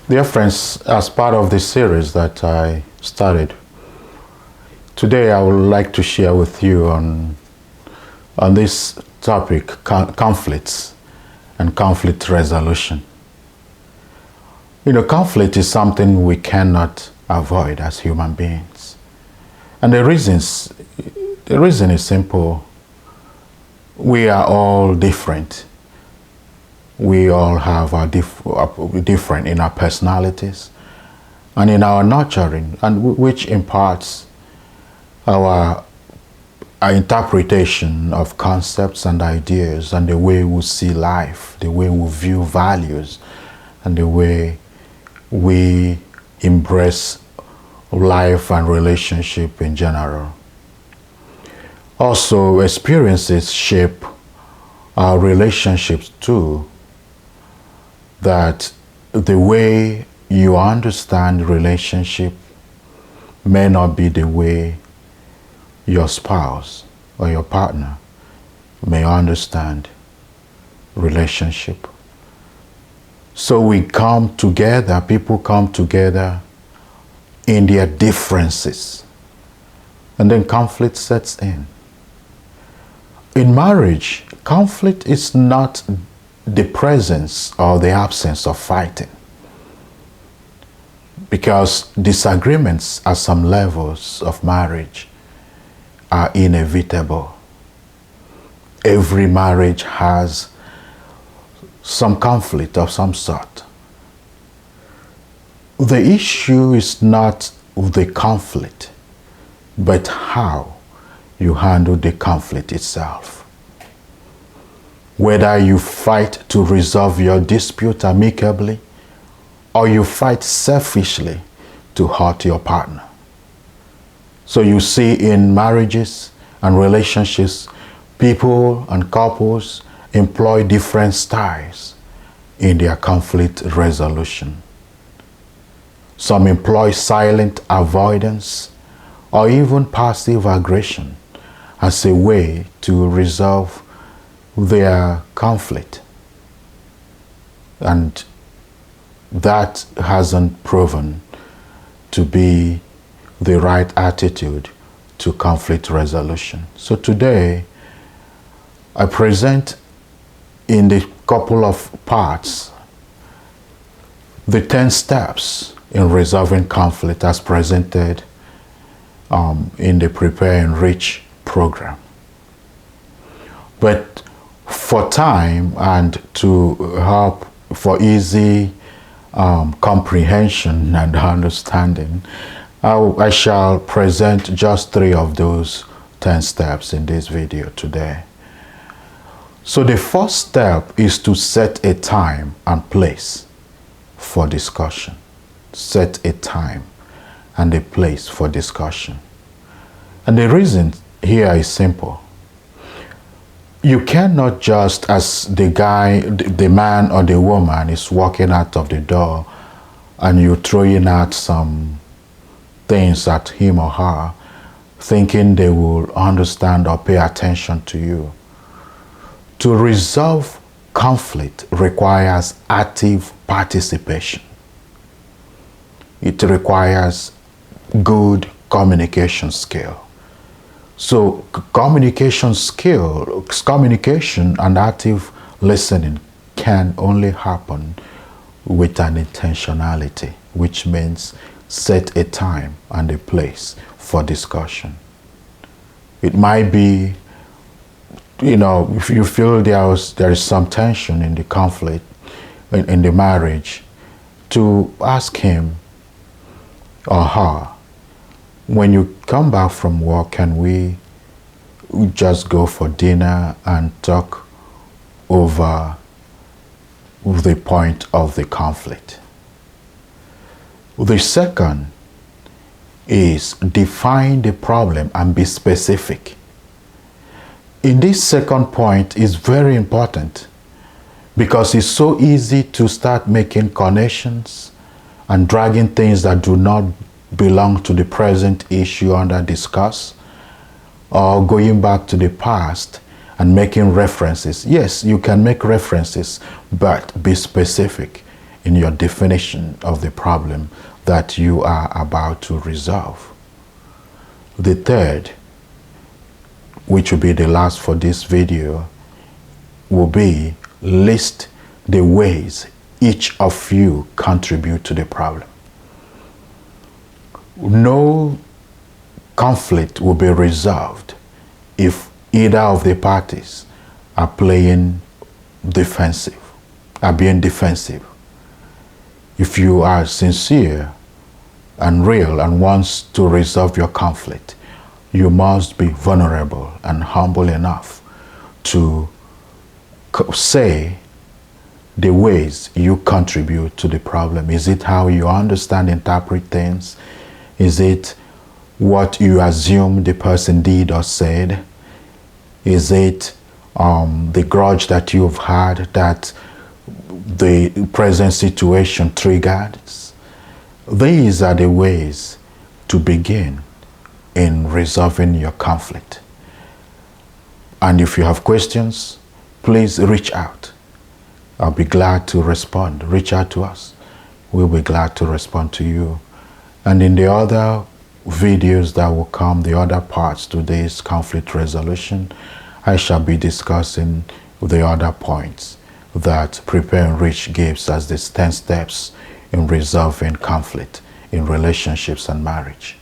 Dear friends, as part of this series that I started, today I would like to share with you on this topic, conflicts and conflict resolution. You know, conflict is something we cannot avoid as human beings. And the reason is simple. We are all different. We all have our different in our personalities and in our nurturing, and which imparts our interpretation of concepts and ideas and the way we see life, the way we view values, and the way we embrace life and relationship in general. Also, experiences shape our relationships too. That the way you understand relationship may not be the way your spouse or your partner may understand relationship. So we come together, people come together in their differences, and then conflict sets in. In marriage, conflict is not the presence or the absence of fighting, because disagreements at some levels of marriage are inevitable. Every marriage has some conflict of some sort. The issue is not the conflict, but how you handle the conflict itself. Whether you fight to resolve your dispute amicably or you fight selfishly to hurt your partner. So you see in marriages and relationships, people and couples employ different styles in their conflict resolution. Some employ silent avoidance or even passive aggression as a way to resolve their conflict, and that hasn't proven to be the right attitude to conflict resolution. So today I present in the couple of parts the 10 steps in resolving conflict as presented in the Prepare Enrich program. But for time and to help for easy comprehension and understanding, I shall present just 3 of those 10 steps in this video today. So the first step is to set a time and place for discussion. Set a time and a place for discussion. And the reason here is simple. You cannot just, as the man or the woman is walking out of the door and you're throwing out some things at him or her, thinking they will understand or pay attention to you. To resolve conflict requires active participation. It requires good communication skill. So communication and active listening can only happen with an intentionality, which means set a time and a place for discussion. It might be, if you feel there is some tension in the conflict, in the marriage, to ask him or her, when you come back from work, can we just go for dinner and talk over the point of the conflict? The second is define the problem and be specific. In this second point is very important because it's so easy to start making connections and dragging things that do not belong to the present issue under discuss, or going back to the past and making references. Yes, you can make references, but be specific in your definition of the problem that you are about to resolve. The third, which will be the last for this video, will be list the ways each of you contribute to the problem. No conflict will be resolved if either of the parties are playing defensive, are being defensive. If you are sincere and real and wants to resolve your conflict, you must be vulnerable and humble enough to say the ways you contribute to the problem. Is it how you understand, interpret things? Is it what you assume the person did or said? Is it the grudge that you've had that the present situation triggers? These are the ways to begin in resolving your conflict. And if you have questions, please reach out. I'll be glad to respond. Reach out to us. We'll be glad to respond to you. And in the other videos that will come, the other parts to this conflict resolution, I shall be discussing the other points that Prepare and Reach gives as the 10 steps in resolving conflict in relationships and marriage.